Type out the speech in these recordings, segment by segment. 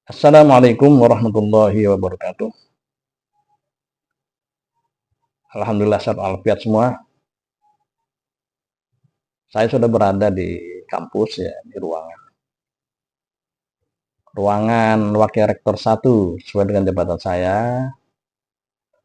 Assalamualaikum warahmatullahi wabarakatuh. Alhamdulillah sehat walafiat semua. Saya sudah berada di kampus ya, di ruangan wakil rektor 1 sesuai dengan jabatan saya.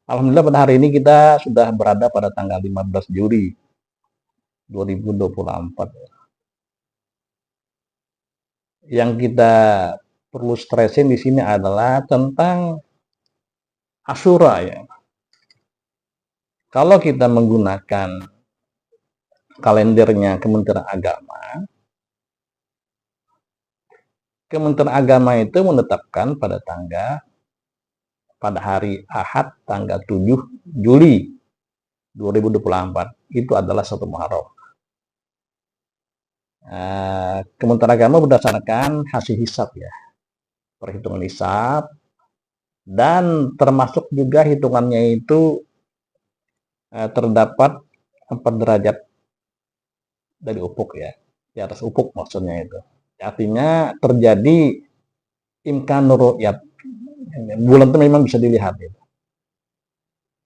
Alhamdulillah pada hari ini kita sudah berada pada tanggal 15 Juli 2024. Yang kita perlu stresin di sini adalah tentang Asyura ya. Kalau kita menggunakan kalendernya Kementerian Agama itu menetapkan pada hari Ahad tanggal 7 Juli 2024 itu adalah satu Muharram. Kementerian Agama berdasarkan hasil hisab ya, perhitungan hisab, dan termasuk juga hitungannya itu terdapat 4 derajat dari ufuk ya, di atas ufuk maksudnya itu. Artinya terjadi imkanur ru'yat, bulan itu memang bisa dilihat gitu.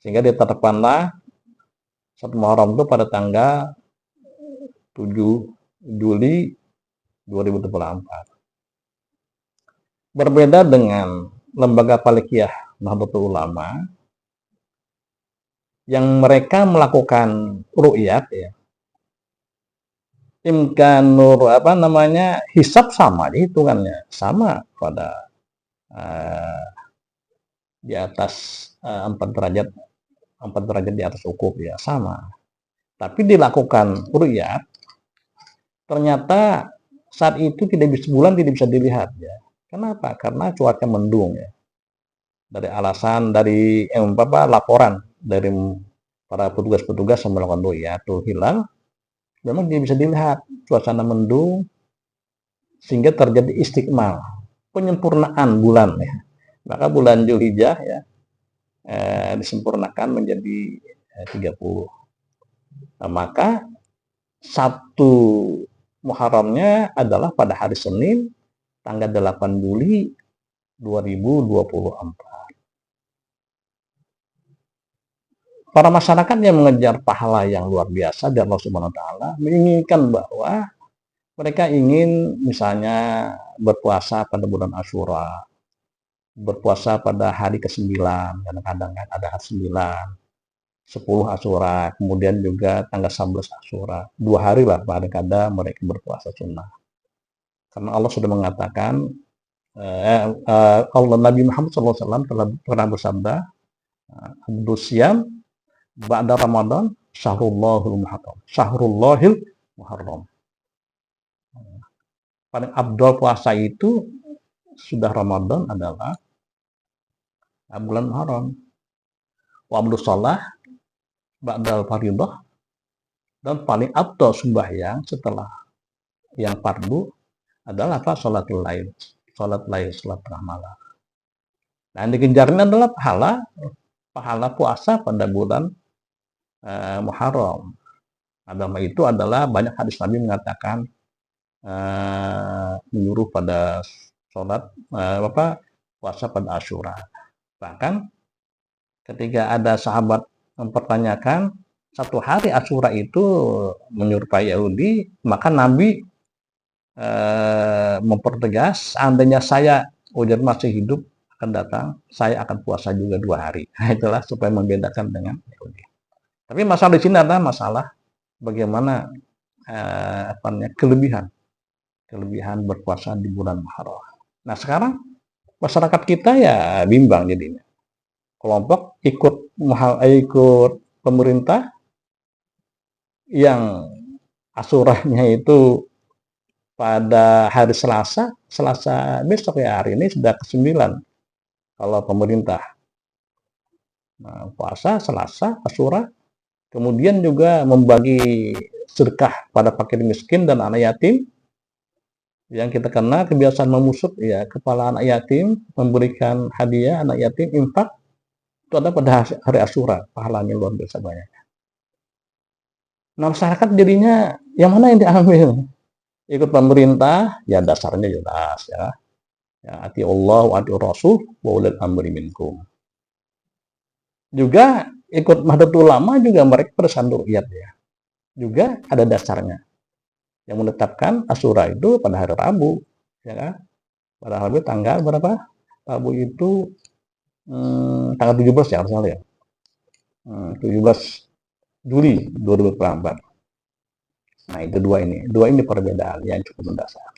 Sehingga ditetapkanlah satu Muharram itu pada tanggal 7 Juli 2024. Berbeda dengan lembaga Falakiyah Nahdlatul Ulama yang mereka melakukan ru'yat ya. Imkanur hisab sama hitungannya, sama pada di atas 4 derajat di atas ufuk ya, sama. Tapi dilakukan ru'yat, ternyata saat itu bulan tidak bisa dilihat ya. Kenapa? Karena cuaca mendung ya. Dari laporan dari para petugas-petugas yang melakukan ru'yatul hilal, memang tidak bisa dilihat, suasana mendung, sehingga terjadi istikmal, penyempurnaan bulan ya. Maka bulan Zulhijjah ya disempurnakan menjadi 30. Nah, maka satu Muharramnya adalah pada hari Senin tanggal 8 Juli 2024. Para masyarakat yang mengejar pahala yang luar biasa dari Allah Subhanahu wa taala menginginkan bahwa mereka ingin misalnya berpuasa pada bulan Asyura, berpuasa pada hari ke-9, kadang-kadang kan ada hari 9, 10 Asyura, kemudian juga tanggal 11 Asyura. 2 hari lah kadang-kadang mereka berpuasa sunnah. Karena Allah sudah mengatakan, Allah Nabi Muhammad SAW pernah bersabda, Abdul Siyam ba'da Ramadan Syahrul Muharram. Paling abdul puasa itu sudah Ramadan adalah bulan Muharram. Wa abdul shalah ba'dal faridah, dan paling abdul sembahyang setelah yang fardu adalah salat tengah malam. Nah, yang dikejarnya adalah pahala puasa pada bulan Muharram. Agama itu adalah banyak hadis Nabi mengatakan menyuruh pada puasa pada Asyura. Bahkan ketika ada sahabat mempertanyakan satu hari Asyura itu menyerupai Yahudi, maka Nabi mempertegas, seandainya saya ujar masih hidup akan datang, saya akan puasa juga 2 hari. Nah, itulah supaya membedakan dengan Yahudi. Tapi masalah di sini adalah masalah bagaimana kelebihan berpuasa di bulan Muharram. Nah, sekarang masyarakat kita ya bimbang jadinya. Kelompok ikut pemerintah yang Asyuranya itu pada hari Selasa besok ya, hari ini sudah ke-9 kalau pemerintah. Nah, puasa Selasa, Asyura, kemudian juga membagi sedekah pada fakir miskin dan anak yatim. Yang kita kenal kebiasaan memusut ya kepala anak yatim, memberikan hadiah anak yatim, infak, itu ada pada hari Asyura, pahalanya luar biasa banyak. Nah, masyarakat jadinya yang mana yang diambil? Ikut pemerintah, ya dasarnya jelas ya. Ya, ati Allah wa ati Rasul wa ulil amri minkum. Juga ikut Nahdlatul Ulama juga mereka persan ru'yat ya. Juga ada dasarnya yang menetapkan Asyura itu pada hari Rabu, ya kan? Pada hari tanggal berapa? Rabu itu tanggal 17 ya harusnya ya. 17 Juli 2024. Nah, itu dua ini perbedaan yang cukup mendasar.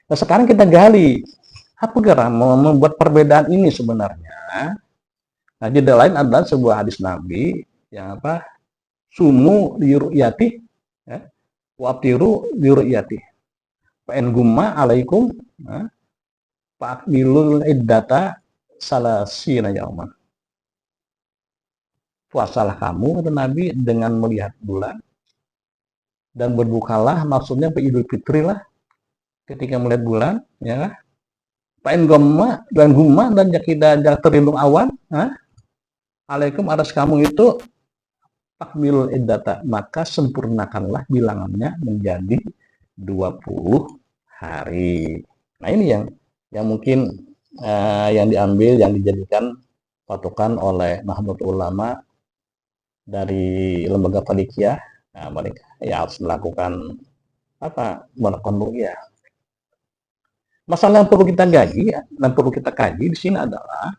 Nah, sekarang kita gali apa gerak membuat perbedaan ini sebenarnya. Nah, jeda lain adalah sebuah hadis Nabi yang apa? Sumu liru'yati ya. Waftiru liru'yati. Fa'in gumma alaikum fa'akmilul iddata salasina yauman. Puasalah kamu kata Nabi dengan melihat bulan dan berbukalah, maksudnya Idul Fitri lah ketika melihat bulan, ya. Fa'in gumma dan jika terlindung awan, alaikum atas kamu itu takmilul iddata, maka sempurnakanlah bilangannya menjadi 20 hari. Nah, ini yang mungkin yang diambil, yang dijadikan patokan oleh Nahdlatul Ulama dari lembaga Falakiyah. Nah, mereka ya harus melakukan melakukan ru'yah. Masalah yang perlu kita kaji di sini adalah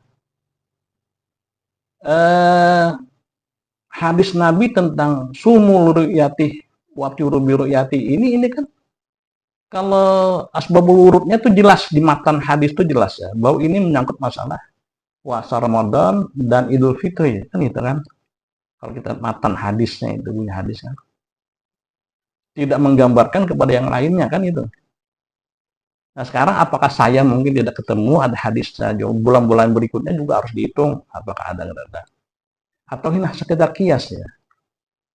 hadis Nabi tentang sumul ru'yati waftiru bi ru'yati ini kan kalau asbabul wurudnya tuh jelas di matan hadis tuh jelas ya, bahwa ini menyangkut masalah puasa Ramadan dan Idul Fitri kan gitu kan. Kalau kita matan hadisnya itu punya hadis kan. Tidak menggambarkan kepada yang lainnya kan itu. Nah, sekarang apakah saya mungkin tidak ketemu ada hadis saja, bulan-bulan berikutnya juga harus dihitung apakah ada nggak ada. Atau ini sekedar kias ya.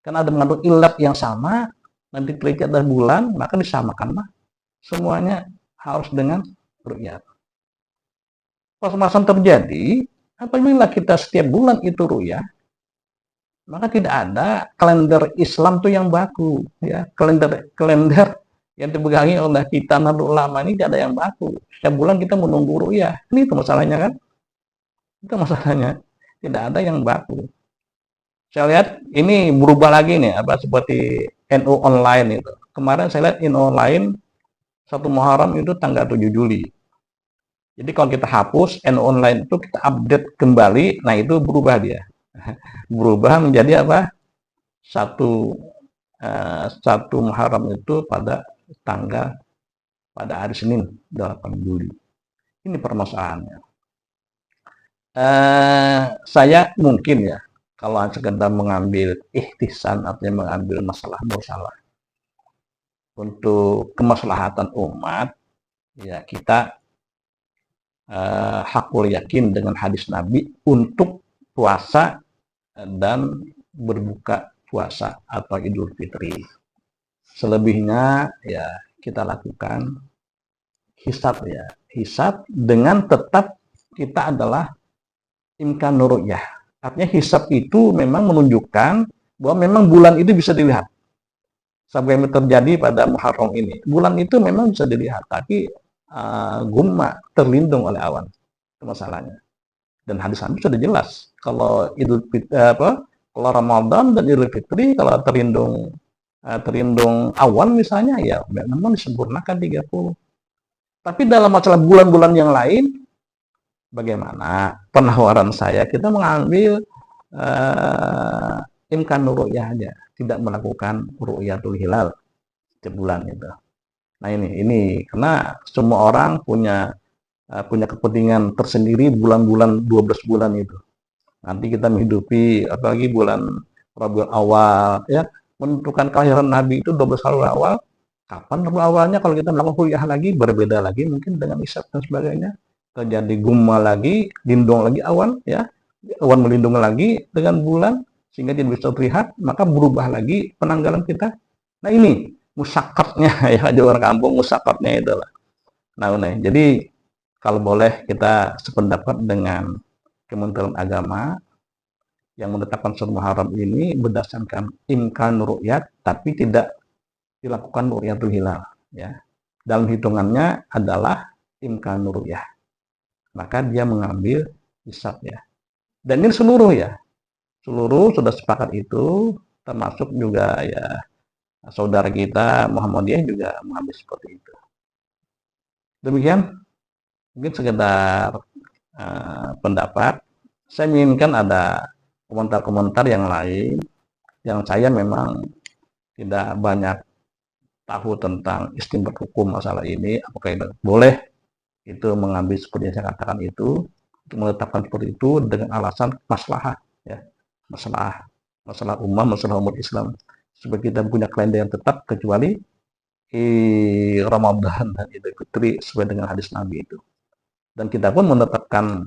Karena ada mengandung ilat yang sama, nanti terlihat ada bulan, maka disamakanlah. Semuanya harus dengan ru'yat. Pas-pasan terjadi, apabila kita setiap bulan itu ru'yat, maka tidak ada kalender Islam tuh yang baku ya. Kalender yang dipegangi oleh kita Nahdlatul Ulama ini tidak ada yang baku. Setiap bulan kita menunggu ru'yah. Ini itu masalahnya kan? Itu masalahnya. Tidak ada yang baku. Saya lihat ini berubah lagi nih, seperti NU online itu. Kemarin saya lihat NU online 1 Muharram itu tanggal 7 Juli. Jadi kalau kita hapus NU online itu kita update kembali, nah itu berubah dia. Berubah menjadi satu Muharram itu pada hari Senin 8 Juli. Ini permasalahannya. Saya mungkin ya kalau sekedar mengambil ihtisan, artinya mengambil masalah mursalah untuk kemaslahatan umat, ya kita hakul yakin dengan hadis Nabi untuk puasa dan berbuka puasa atau Idul Fitri. Selebihnya ya kita lakukan hisab ya. Hisab dengan tetap kita adalah imkan ru'yah. Artinya hisab itu memang menunjukkan bahwa memang bulan itu bisa dilihat. Sampai yang terjadi pada Muharram ini. Bulan itu memang bisa dilihat, tapi gumma terlindung oleh awan. Itu masalahnya. Dan hadis Nabi sudah jelas. Kalau kalau Ramadan dan Idul Fitri kalau terlindung awan misalnya ya memang disempurnakan 30. Tapi dalam masalah bulan-bulan yang lain bagaimana? Penawaran saya kita mengambil imkan ru'yah aja, tidak melakukan ru'yatul hilal setiap bulan itu. Nah ini karena semua orang punya kepentingan tersendiri bulan-bulan 12 bulan itu. Nanti kita menghidupi apalagi bulan Rabiul Awal ya, menentukan kelahiran Nabi itu 12 Rabiul Awal. Kapan Rabiul Awalnya kalau kita melakukan kuliah lagi berbeda lagi mungkin dengan hisab dan sebagainya. Terjadi gumma lagi, lindung lagi awan ya. Awan melindungi lagi dengan bulan sehingga tidak bisa terlihat, maka berubah lagi penanggalan kita. Nah ini musakatnya ya, di orang kampung musakatnya itulah. Nah, jadi kalau boleh kita sependapat dengan Kementerian Agama yang menetapkan surat Muharram ini berdasarkan imkan ru'yat, tapi tidak dilakukan ru'yatul hilal ya. Dalam hitungannya adalah imkan ru'yah. maka dia mengambil hisab ya. Dan ini seluruh ya, seluruh sudah sepakat itu, termasuk juga ya saudara kita Muhammadiyah juga mengambil seperti itu. Demikian mungkin sekedar pendapat. Saya menginginkan ada komentar-komentar yang lain, yang saya memang tidak banyak tahu tentang istimbat hukum masalah ini, apakah itu boleh itu mengambil seperti yang saya katakan itu, untuk menetapkan seperti itu dengan alasan maslahat ya, masalah umat Islam, supaya kita punya kalender yang tetap kecuali Ramadan dan Idul Fitri sesuai dengan hadis Nabi itu. Dan kita pun menetapkan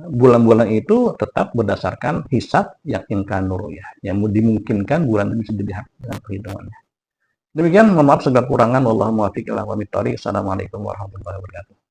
bulan-bulan itu tetap berdasarkan hisab yang inkanur ya, yang dimungkinkan bulan itu bisa dilihat dengan perhitungannya. Demikian, mohon maaf segala kurangan. Wallahul muwaffiq ila aqwamit thoriq. Assalamualaikum warahmatullahi wabarakatuh.